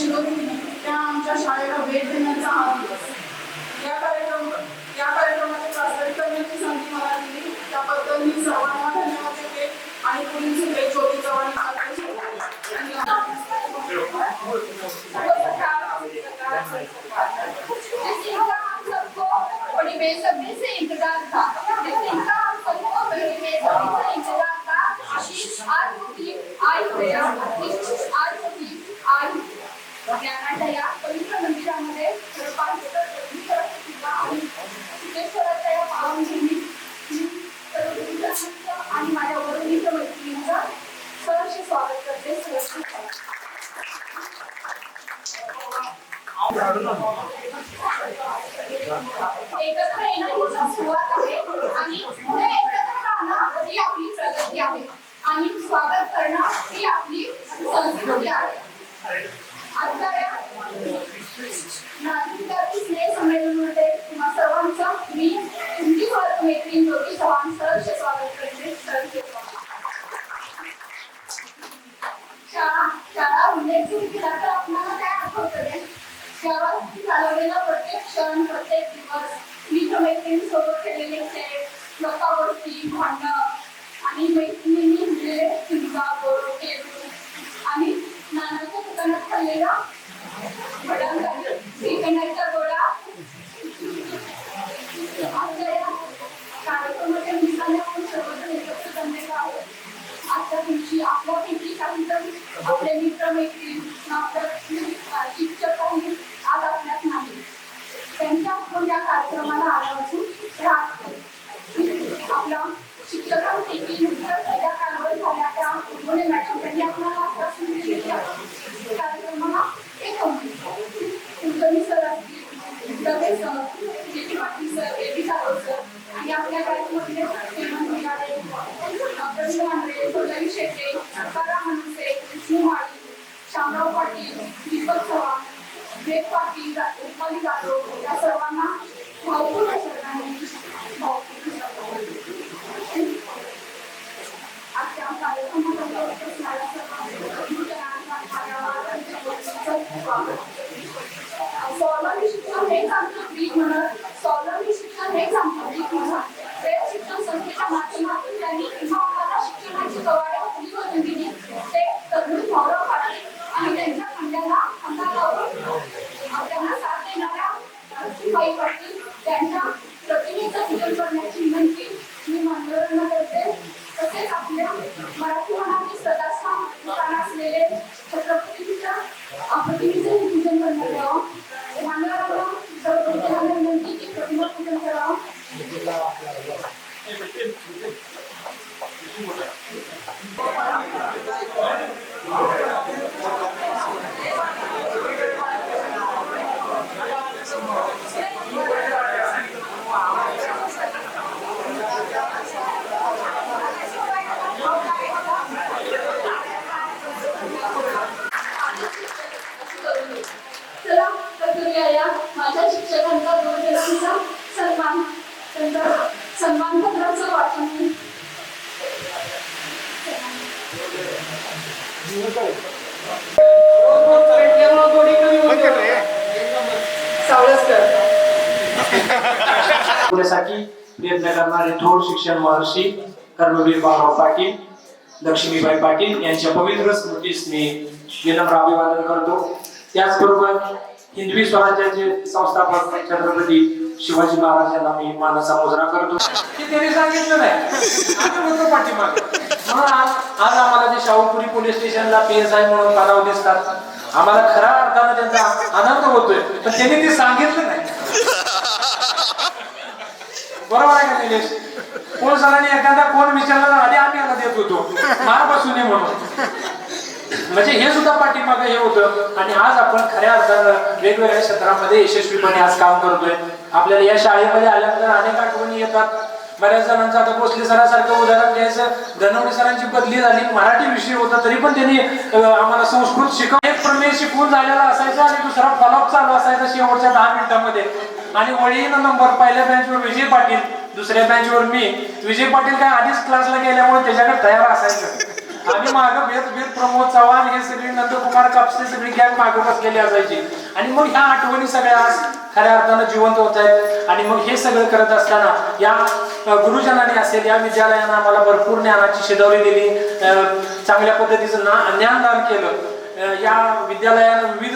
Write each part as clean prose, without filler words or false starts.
शिकवतील त्या आमच्या शाळेला भेट देण्याचा हा दिवस. या कार्यक्रमाचे प्रास्ताविक करण्याची संधी मला दिली त्याबद्दल मी सर्वांना धन्यवाद देते आणि पुढील सुद्धा ज्योती चव्हाण बड़ी बेसब्री से इंतजार था, लेकिन हम सबको बड़ी बेसब्री से इंतजार था। आशीष आज होती आई गया, आशीष आज होती आई ज्ञानाच्या पवित्र मंदिरामध्ये सिद्धेश्वराच्या या पावनभूमीत आणि माझ्या वडील मैत्रिणींचं सहर्ष स्वागत करते. एकत्र येणं ही सुरुवात आहे आणि पुढे एकत्र राहणं ही आपली प्रगती आहे आणि स्वागत करणं ही आपली संस्कृती आहे. आजच्या या नागरिकांची स्नेह संमेलनामध्ये तुम्हा सर्वांचं मी तुमची मैत्रीण ज्योती चव्हाण सहर्ष स्वागत करते. शाळा उल्लेख केला तर आपल्याला काय आठवतं? शाळा चालवलेला प्रत्येक क्षण प्रत्येक दिवस मित्रमैत्रिणींसोबत केलेले खेळ गप्पा गोष्टी भांडणं आणि मैत्रिणींनी दिलेले चिंता गोड केळू आणि नानाच्या दुकानात खाल्लेला श्रीखंडाचा गोळा. आजच्या या कार्यक्रमाच्या निमित्ताने आपण सर्वजण एकत्र जमलेलो आहोत. आजच्या दिवशी आपल्यापैकी काही जण आपले मित्रमैत्रीण शिक्षक काही आज आपल्यात नाही. त्यांच्या आपण या कार्यक्रमाला आल्यापासून आपल्या शिक्षकांपैकी नुकत्याच त्या कालावधी झाल्या त्या उर्वरित मॅडम त्यांनी आपल्याला आश्वासन दिलेल्या कार्यक्रमाला एक कुलकर्णी सर असतील, Dave sir, JT Patil sir, AB Sarod sir आणि आपल्या कार्यक्रमामध्ये हेमंत मिराडे, प्रवीण मांढरे, सोनाली शेट्टे, तुकाराम मनसे, विष्णू माळी, शामराव पाटील, दीपक चव्हाण, वेद पाटील, रुपाली जाधव या सर्वांना भावपूर्ण श्रद्धांजली. आजच्या कार्यक्रमामध्ये असणाऱ्या स्वावलंबी शिक्षण हेच आमचं पीक म्हणत स्वावलंबी शिक्षण हेच आमचं पीक म्हणत प्रेम शिक्षण संस्थेच्या माध्यमातून त्यांनी आम्हाला शिक्षणाची कवाडे खुली करून दिली. ते तरुण गौरव पाटील आणि त्यांच्या खांद्याला खांदा लावून त्यांना साथ देणाऱ्या बाई पाटील त्यांच्या प्रतिमेचं पूजन करण्याची विनंती मी मान्यवरांना करते. तसेच आपल्या मराठी मनातील सदास्थान ठिकाण असलेले छत्रपतीच्या प्रतिमेचं पूजन करण्यात यावं. मान्यवरांना सर्वप्रथम विनंती की प्रतिमा पूजन करावं. चला तर करूया माझ्या शिक्षकांचा गुरुजनांचा सन्मान त्यांचा सन्मान पत्राचं वाचन. पुण्यासाठी प्रयत्न करणारे थोर शिक्षण महर्षी कर्मवीर बाळाराव पाटील, लक्ष्मीबाई पाटील यांच्या पवित्र स्मृतीस मी विनम्र अभिवादन करतो. त्याचबरोबर हिंदवी स्वराज्याचे संस्थापक छत्रपती शिवाजी महाराजांना मी मानाचा मुजरा करतो. त्यांनी सांगितलं नाही आम्ही होतो पाठीमागे म्हणून आज आम्हाला जे शाहूपुरी पोलीस स्टेशनला PSI म्हणून पदावर दिसतात आम्हाला खऱ्या अर्थानं त्यांचा आनंद होतोय, पण त्यांनी ते सांगितलं नाही. बरोबर आहे का निलेश? पोलिसांनी एखादा कोण विचारला आधी आम्ही याला देत होतो मार बसू नये म्हणून. म्हणजे हे सुद्धा पाठीमागे हे होतं आणि आज आपण खऱ्या अर्थानं वेगवेगळ्या क्षेत्रामध्ये यशस्वीपणे आज काम करतोय. आपल्याला या शाळेमध्ये आल्यानंतर अनेक आठवणी येतात. बऱ्याच जणांचं आता भोसले सरांसारखं उदाहरण घ्यायचं, धनवडे सरांची बदली झाली, मराठी विषय होता तरी पण त्यांनी आम्हाला संस्कृत शिकवलं. एक प्रमेय शिकवून झालेला असायचा आणि दुसरा फॉलोअप चालू असायचा शेवटच्या 10 मिनिटांमध्ये. आणि वळीनं नंबर पहिल्या बेंचवर विजय पाटील, दुसऱ्या बेंचवर मी. विजय पाटील काय आधीच क्लासला गेल्यामुळे त्याच्याकडे तयार असायचं आम्ही मागं भेद प्रमोद चव्हाण हे सगळे नंदकुमार कापसे सगळी गॅंग मागं बसलेली असायची आणि मग ह्या आठवणी सगळ्या आज खऱ्या अर्थानं जिवंत होत आहेत. आणि मग हे सगळं करत असताना या गुरुजनांनी असेल या विद्यालयानं आम्हाला भरपूर ज्ञानाची शिदवली दिली, चांगल्या पद्धतीचं ज्ञानदान केलं. या विद्यालयानं विविध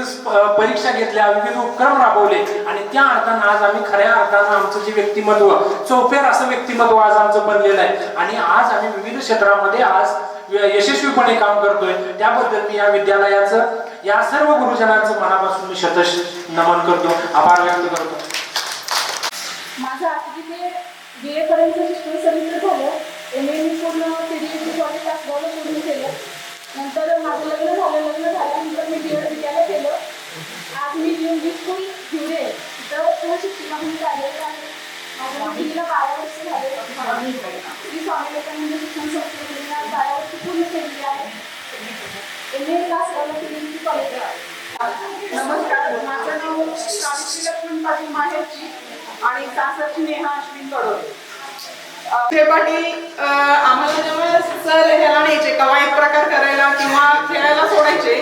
परीक्षा घेतल्या, विविध उपक्रम राबवले आणि त्या अर्थानं आज आम्ही खऱ्या अर्थानं आमचं जे व्यक्तिमत्व चौफेर असं व्यक्तिमत्व आज आमचं बनलेलं आहे आणि आज आम्ही विविध क्षेत्रामध्ये आज यशस्वीपणे काम करतोय. त्याबद्दल मी या विद्यालयाचं या सर्व गुरुजनांचं मनापासून मी शतश नमन करतो, आभार व्यक्त करतो. माझं आठवी ते BA पर्यंत शिक्षण समिती झालं. MA मी पूर्ण CDSE कॉलेज तासगावला पूर्ण केलं. नंतर माझं लग्न झाल्यानंतर मी BEd विद्यालय केलं. आज मी इंग्लिश स्कूल हिवरे इथं शिक्षिका म्हणून कार्यरत आहे. माझ्या मुलीला 12 वर्ष झाले. श्री स्वामी विवेकानंद शिक्षण संस्थेने 12 वर्ष पूर्ण केलेली आहे. MA तासगावला CDSE कॉलेजला. नमस्कार, माझं नाव सावित्री लक्ष्मण पाटील माहेरची आणि सासरची नेहा अश्विन कडोरे. ते पाटील आम्हाला जेव्हा सर ह्याला न्यायचे कवायत प्रकार करायला किंवा खेळायला सोडायचे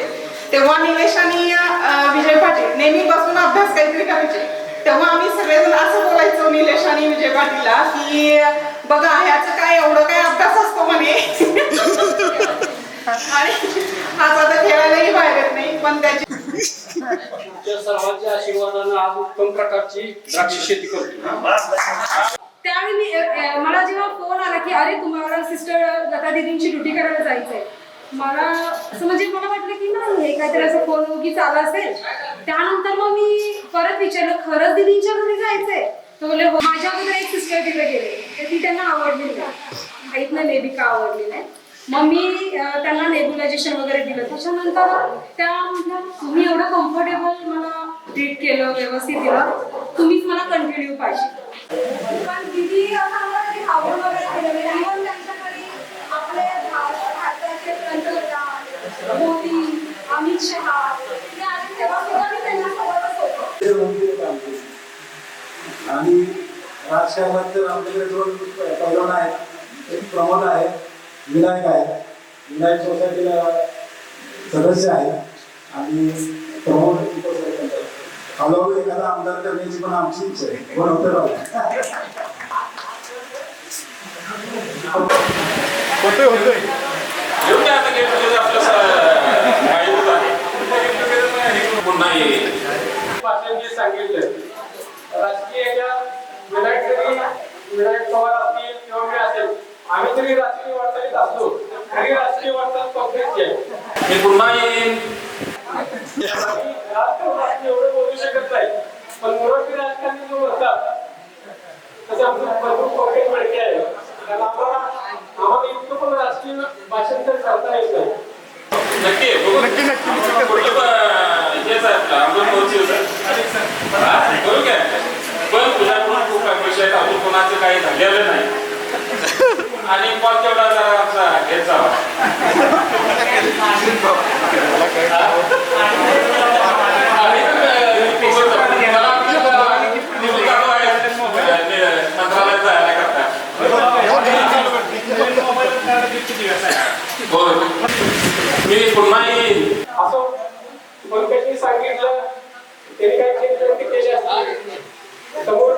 तेव्हा निलेश आणि विजय पाटील नेहमी बसून अभ्यास काहीतरी करायचे. तेव्हा आम्ही सगळेजण असं बोलायचो निलेश आणि विजय पाटीलला की बघा ह्याचं काय एवढं काय अभ्यास असतो म्हणे आणि आज आता खेळायलाही बाहेर येत नाही पण त्याची तुमच्या सर्वांच्या आशीर्वादानं आज उत्तम प्रकारची द्राक्ष शेती करतो. त्यावेळी मला जेव्हा फोन आला की अरे तुम्हाला सिस्टर लता दीदींची ड्युटी करायला जायचंय, मला असं म्हणजे मला वाटलं की नाही हे काहीतरी असं फोन उगीच आला असेल. त्यानंतर मग मी परत विचारलं खरंच दीदींच्या घरी जायचंय? तर बोलले हो. माझ्या अगोदर एक सिस्टर तिकडे गेले तर ती त्यांना आवडली नाही, माहीत नाही मे बी का आवडली नाही. मग मी त्यांना नेब्युलायझेशन वगैरे दिलं. त्याच्यानंतर त्या म्हटल्या तुम्ही एवढं कम्फर्टेबल मला ट्रीट केलं, व्यवस्थित दिलं, तुम्हीच मला कंटिन्यू पाहिजे. पण दिदी असं आवड वगैरे केलं इव्हन त्यांच्याकडे आपले भारताचे पंतप्रधान मोदी, अमित शहा ते आले तेव्हा सुद्धा मी त्यांना सोबतच होतो. आणि राजकारणात तर आपल्याकडे 2 पैलवान आहेत, एक प्रमोद आहे, विनायक आहे. विनायक सोसायटीला सदस्य आहे आणि प्रमोद हळूहळू एखादा आमदार करण्याची पण आमची इच्छा आहे. कोण होतं होते येऊन आता गेट टुगेदर पुन्हा येईल. भाषण जे सांगितलं राजकीय विनायक पवार असतील किंवा मी असेल, आम्ही तरी राजकीय वाटचालीत असलो तरी राजकीय वाटचाल पक्षाची आहे. मी पुन्हा येईल. राजकारण एवढं बोलू शकत नाही पण मुरब्बी राजकारणी जो बोलतात तसं आमचं भरपूर पॉकेट मिळते आहे. कारण आम्हाला इतकं पण राजकीय भाषण तर करता येत नाही. नक्की हेच आहे करू काय पण तुझ्याकडून खूप अपेक्षा आहेत. अजून कोणाचं काही झालेलं नाही आणि कॉल तेवढा जरा आमचा घेत जावा. मंत्रालयात जायला करता मी पुन्हा येईल. असं पंकजनी सांगितलं त्यांनी काय केली केली असते समोर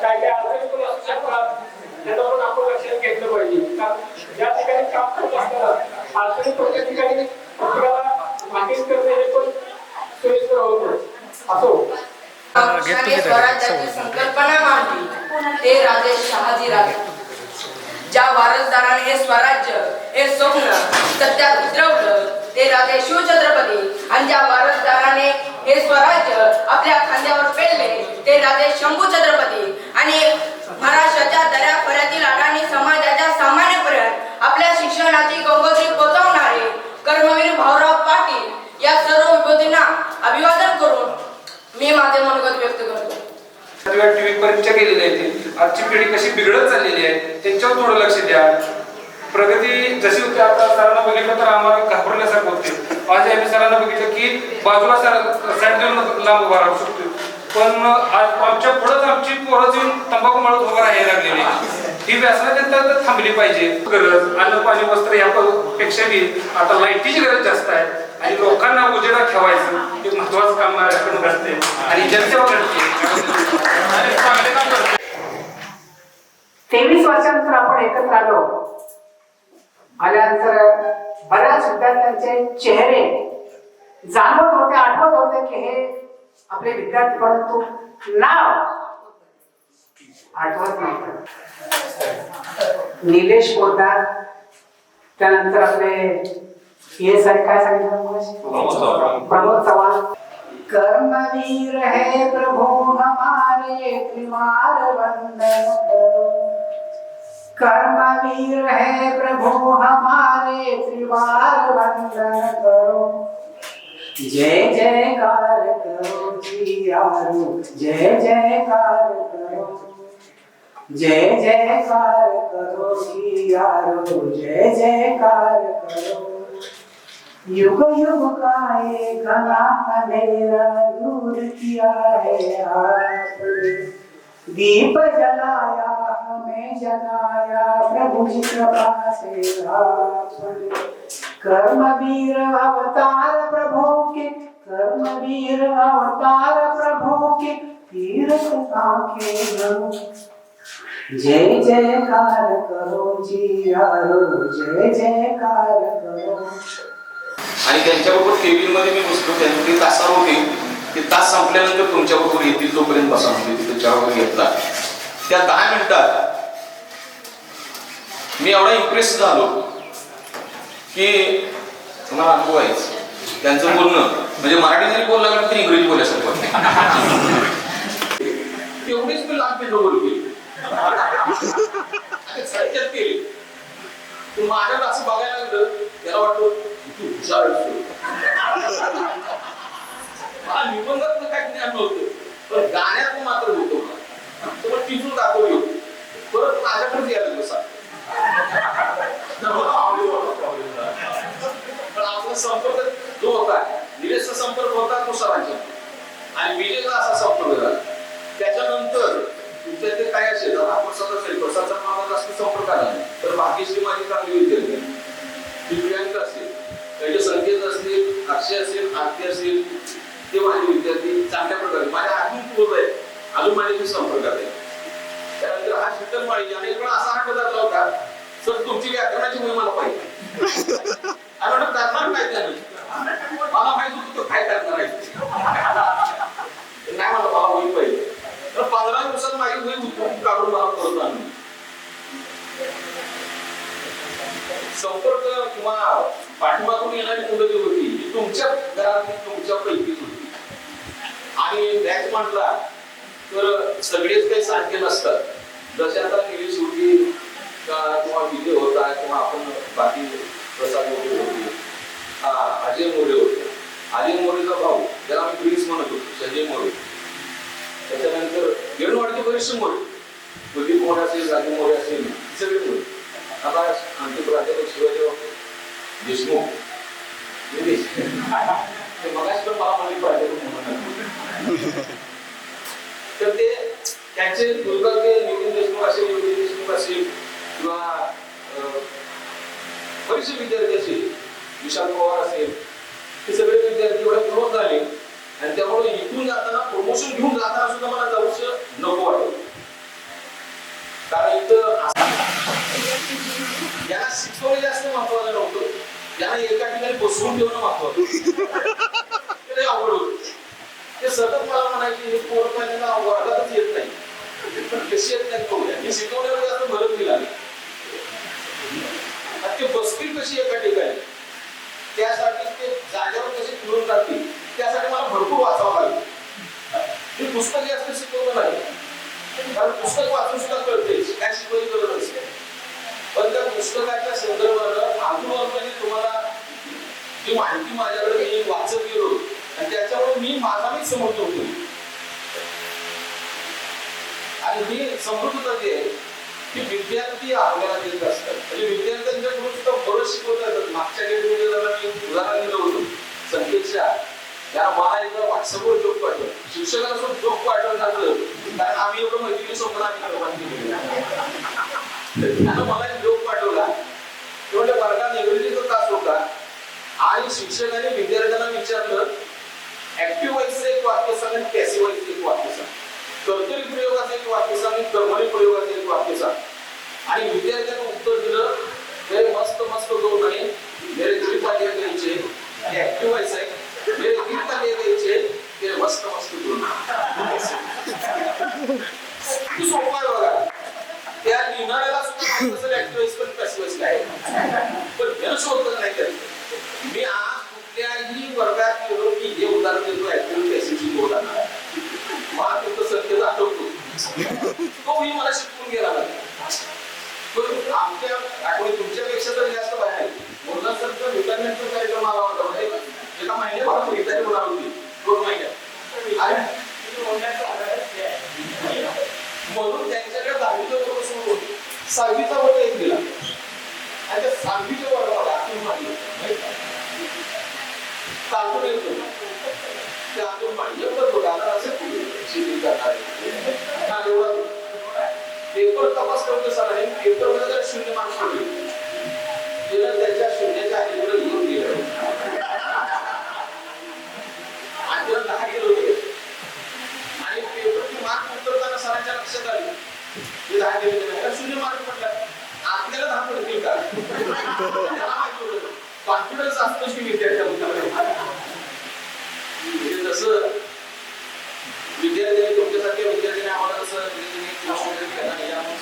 काय काय अडचणी पण असू शकतात त्याच्यावरून आपण लक्षात घेतलं पाहिजे. कारण ज्या ठिकाणी काम करत असताना अडचणी कोणत्या ठिकाणी प्रत्येकाला मागील करणे हे पण सोयीस्कर होत नाही. असो स्वराज्याची संकल्पना मांडली ते राजे शहाजीराजे. ज्या वारसदाराने हे स्वराज्य हे स्वप्न सत्यात उतरवलं ते राजे शिवछत्रपती आणि ज्या वारसदाराने हे स्वराज्य आपल्या खांद्यावर पेलले ते राजे शंभू छत्रपती. आणि महाराष्ट्राच्या दऱ्याखोऱ्यातील अडाणी समाजाच्या सामान्यपर्यंत आपल्या शिक्षणाची गंगोत्री पोहोचवणारे कर्मवीर भाऊराव पाटील या सर्व विभूतींना अभिवादन करून मी माझे मनोगत व्यक्त करतो. टीव्ही परीक्षा केलेली आहे. आजची पिढी कशी बिघडत चाललेली आहे त्यांच्यावर थोडं लक्ष द्या. प्रगती जशी होती आता सरांना बघितलं तर आम्हाला घाबरल्यासारखं होते. आज आम्ही सरांना बघितलं की बाजूला साईड देऊन लांब उभा राहू शकतो पण आज आमच्या पुढंच आमची पोरं येऊन तंबाखू मळत उभं राहायला लागलेली. ही व्यसना त्यांना थांबली पाहिजे. गरज अन्न पाणी वस्त्र यापेक्षा बी आता लाईटीची गरज जास्त आहे आणि लोकांना उजेडात ठेवायचं हे महत्वाचं काम माझ्याकडून घडते आणि जनतेवर घडते. 23 वर्षानंतर आपण एकत्र आल्यानंतर बऱ्याच विद्यार्थ्यांचे चेहरे जाणवत होते, आठवत होते की हे आपले विद्यार्थी, परंतु नाव आठवत नव्हतं. निलेश पोद्दार, त्यानंतर आपले हे सर काय सांगितलं, प्रमोद चव्हाण. कर्मवीर है प्रभु हमारे त्रिवार वंदन करो, कर्मवीर है प्रभु हमारे त्रिवार वंदन करो. जय जयकार करो जियारो, जय जयकार करो, जय जयकार करो जियारो, जय जयकार करो. युग युग का ये घना अंधेरा दूर किया है आपने, दीप जलाया हमें जगाया प्रभु जी कृपा से आपने. कर्मवीर अवतार प्रभु के, कर्मवीर अवतार प्रभु के तीर्थ आंखें भरो. जय जयकार करो जियारो, जय जयकार करो. आणि त्यांच्याबरोबर केबिनमध्ये मी बसलो. त्यांनी ते तासावर होते. ते तास संपल्यानंतर तुमच्याबरोबर येतील तोपर्यंत बसा म्हणजे तिथे चहा वगैरे घेतला. त्या 10 मिनिटात मी एवढा इम्प्रेस झालो की तुम्हाला अनुभव आहेच. त्यांचं बोलणं म्हणजे मराठी जरी बोलला लागलं तरी इंग्रजी बोलायसारखं तेवढीच मी लाभ बोल केली केली. माझ्याकडे असं बघायला लागलं त्याला वाटतं मला निबंधात काही ज्ञान नव्हतं पण गाण्यात मात्र होतो. मला टिचून दाखवली परत माझ्याकडे यायला बसा. पण आपला संपर्क जो होता निलेशचा संपर्क होता तो सरांच्या आणि विजयचा असा संपर्क झाला. त्याच्यानंतर तुमच्या ते काय असेल प्रसादचा माझा जास्त संपर्क आला तर भाग्यश्री माझी चांगली विद्यार्थी, प्रियांका असेल, काही संकेत असतील, अक्षय असेल, आरती असेल, ते माझे विद्यार्थी चांगल्या प्रकारे माझ्या अजून पूर्व आहे, अजून माझ्याशी संपर्कात आहे. त्यानंतर हा शीतल माळी आणि पण असा हा पदार्थ होता सर तुमची व्याकरणाची मुळे मला पाहिजे. आणि म्हणून करणार काय त्याने मला माहित होतं तो काय करणार आहे नाही मला होईल पाहिजे. तर 15 दिवसात माझी वही उत्पन्न काढून मला परत आणली. संपर्क किंवा पाठीमागून येणारी मुलं जी होती ती तुमच्या घरातली तुमच्या पैकीच होती. आणि बॅच म्हटला तर सगळेच काही सारखे नसतात. जसे आता निलेश होती किंवा विजय होता किंवा आपण बाकी प्रसाद मोरे होते, अजय मोरे होते. अजय मोरेचा भाऊ ज्याला आम्ही प्रिन्स म्हणत होतो संजय मोरे. त्याच्यानंतर वेणूवाडीचे बरेचसे मोरे, प्रदीप मोरे असेल, राजू मोरे असेल, सगळे मोरे. आता आमचे प्राध्यापक शिवाजी देशमुख मगाशी पण मला माझे प्राध्यापक म्हणून तर ते त्यांचे दुर्गाचे नितीन देशमुख असेल, योगी देशमुख असेल किंवा बरेचसे विद्यार्थी असेल, विशाल पवार असेल, हे सगळे विद्यार्थी एवढे प्रमोट झाले आणि त्यामुळे इथून जाताना प्रमोशन घेऊन जाताना सुद्धा मला जाऊच नको वाटत. कारण इथं यांना शिकवणे जास्त महत्वाचं नव्हतं, यांना एका ठिकाणी बसवून ठेवणं महत्वाचं ते आवड होत. ते सतत मला म्हणायचे हे पोरं वर्गातच येत नाही पण कशी येत नाही करूया. मी शिकवण्यावर जास्त भरत दिला ते बसतील कशी एका ठिकाणी त्यासाठी ते जागेवर कसे फिरून जातील त्यासाठी मला भरपूर वाचावं लागेल. मी पुस्तक जास्त शिकवलं नाही कारण पुस्तक वाचून सुद्धा कळते काय शिकवली गरज असते. पण त्या पुस्तकाच्या संदर्भानं अजून तुम्हाला जी माहिती माझ्याकडे मी वाचत गेलो आणि त्याच्यामुळे मी माझा मीच समृद्ध होतो. आणि ही समृद्धता जी आहे ती विद्यार्थी आपल्याला देत असतात. म्हणजे विद्यार्थ्यांच्याकडून सुद्धा बरंच शिकवता येतात. मागच्या गेटमध्ये मी उदाहरण दिलं होतं संकेतच्या या मला एकदा व्हॉट्सअपवर जोक पाठवलं. शिक्षकाला सुद्धा जोक पाठवलं जातं कारण आम्ही एवढं मैत्रिणी सोबत आम्ही निर्माण केलेली त्यानं मला एक लोक पाठवला तेवढ्या वर्गात इंग्रजीचा तास होता आणि शिक्षकाने विद्यार्थ्यांना विचारलं ऍक्टिव्ह व्हायचं एक वाक्य सांग आणि पॅसिव्ह व्हायचं एक वाक्य सांग, कर्तरी प्रयोगाचं एक वाक्य सांग आणि कर्मणी प्रयोगाचं एक वाक्य सांग। आणि विद्यार्थ्यांनी उत्तर दिलं ते मस्त मस्त दोन आहे, मेरे दिल का ले गईचे ऍक्टिव्ह व्हायचं आहे, मेरे दिल का ले गईचे ते मस्त मस्त दोन। तू सोपं आहे बघा, त्या लिहिणाऱ्याला सुद्धा असेल ऍक्टिव्ह पण पॅसिव्ह काय पण हे शोधत नाही करत। मी आज कुठल्याही वर्गात गेलो की हे उदाहरण देतो ऍक्टिव्ह पॅसिव्हची बोलताना मला तुमचं सत्य आठवतो तोही मला शिकवून गेला नाही। पण आमच्या आठवणी तुमच्यापेक्षा तर जास्त बाहेर बोलला सर तर विद्यार्थ्यांचा कार्यक्रम आला होता म्हणजे एका महिन्यात विद्यार्थी होणार होती 2 महिन्यात आणि म्हणून त्यांच्याकडे 10वीचा वर्ग सुरू होती, 6वीचा वर्ग एक दिला आणि त्या 6वीच्या वर्गाला आतून मांडलं तातून येतो त्या आतून मांडलं पण बघा असं शेती करणार पेपर तपास करतो सरांनी पेपर मध्ये जर 0 मार्क्स पडले तिला त्याच्या शून्याच्या आईकडे लिहून दिलं आणि तिला 10 गेलो होते आणि पेपरची मार्क उतरताना सरांच्या लक्षात आली ते 10 गेले 0 मार्क पडला आपल्याला 10 पडतील का त्याला माहिती होतं कॉन्फिडन्स असतो की विद्यार्थ्यांमध्ये जसं विद्यार्थ्यांनी तुमच्यासारख्या विद्यार्थ्यांनी आम्हाला कसं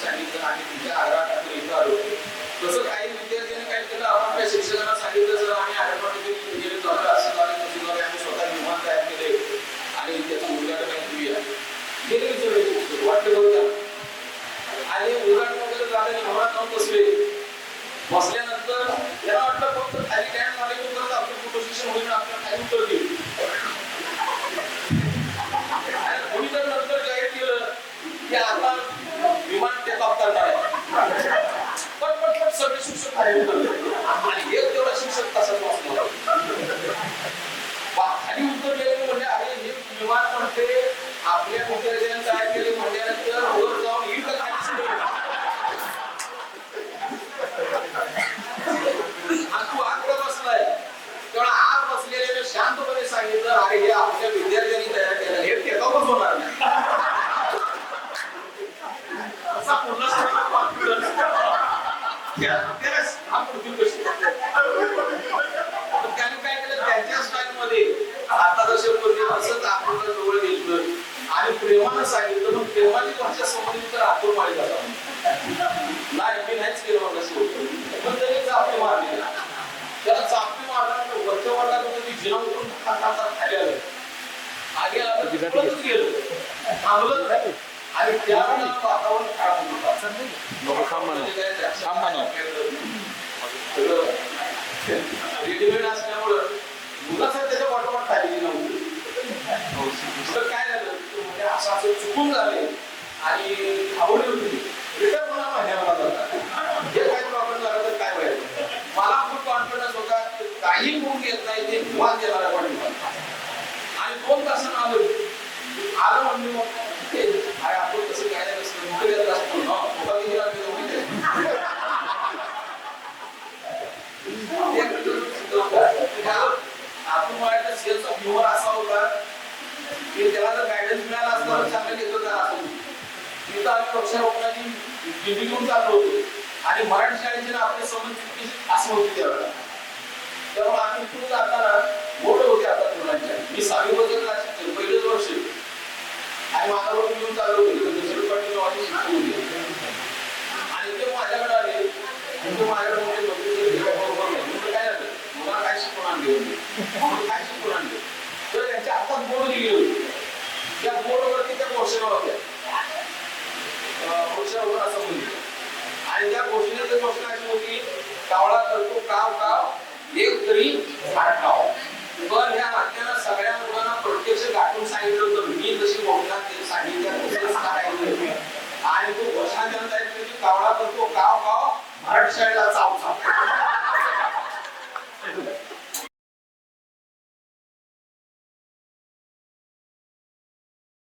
सांगितलं आणि तुमच्या आग्रहाखातर इथं आलो तसं काही विद्यार्थ्यांनी काय केलं आपण काही शिक्षकांना सांगितलं सर आम्ही आढळमध्ये झालं असं झालं तसं झालं आम्ही स्वतः विमान तयार केले आणि त्याचं उद्घाटन केलं गेले विचारले वाटलं बघा आणि उद्घाटन वगैरे झालं विमानात जाऊन बसल्यानंतर त्याला वाटलं फक्त खाली टॅन झाले तर आपलं फोटो सेशन होईल आपल्याला खाली उत्तर देईल कोणी तर नंतर जाहीर केलं की आता विमान टेक ऑफ करणार आहे पण सगळे शिक्षक खाली उतरले आणि एक तेवढा शिक्षक तसाच वाचला खाली उतरले म्हणजे अरे हे विमान म्हणते आपल्या विद्यार्थ्यांनी तयार केले म्हटल्यानंतर वर जाऊन येईल का खाली तू आत बसलाय तेवढा आत बसलेले शांतपणे सांगितलं अरे हे आपल्या विद्यार्थ्यांनी तयार केलं हे टेकअपच होणार नाही असा पूर्ण कॉन्फिडन्स त्याने काय केलं त्यांच्या स्टाईल मध्ये आता जसे बोलले असंच आपल्याला जवळ घेतलं आणि प्रेमानं सांगितलं पण प्रेमाची भाषा समजली तर आतून माळी जातात नाही मी नाहीच केलं मला असं पण त्याने चापे मारले त्याला चापे मारल्यानंतर वरच्या वर्गात होतं ती जिना उतरून खाली आलं आगे आलं गेलं थांबलं नाही आणि त्यावेळेला वातावरण खराब रेडीमेड असल्यामुळं मुलाचं त्याच्या वाटोवाट खाली नव्हतं काय झालं म्हणजे असं असं चुकून झाले आणि आवडली होती रिटर्न मला महिन्याला जातात हे काही प्रॉब्लेम झाला तर काय व्हायचं मला खूप कॉन्फिडन्स होता काही होऊन घेत नाही ते निवांत देणारा पण आणि 2 तासांना आलं म्हणले मग अरे आपण तसं काय नाही नसतं मोठे घेत असतो ना मोठा किती आपण म्हणायचं सेल्स ऑफ ह्युमर असा होता की त्याला जर गायडन्स मिळाला असता तर चांगलं घेतलं झालं असं तिथं आम्ही वृक्षारोपणाची दिंडी घेऊन चाललो होतो आणि मराठी शाळेची ना आपल्या समज असं होती त्यावेळेला त्यामुळे आम्ही इथून जाताना मोठे होते आता मुलांच्या मी 6वी वर्गात पहिलेच वर्ष आणि माझ्यावर घेऊन चाललो होतो दुसरी पाठी नावाची शिक्षक होते आणि ते माझ्याकडे आले आणि ते माझ्याकडे म्हणजे काय झालं मला काय शिकवून आणले होते काय शिकवून आणले तर त्यांच्या हातात बोर्ड दिली होती त्या बोर्डवरती त्या घोषणा होत्या वृक्षारोपण असं बोलली आणि त्या घोषणेची घोषणा अशी होती कावळा करतो काव काव एक तरी झाड काव पण ह्या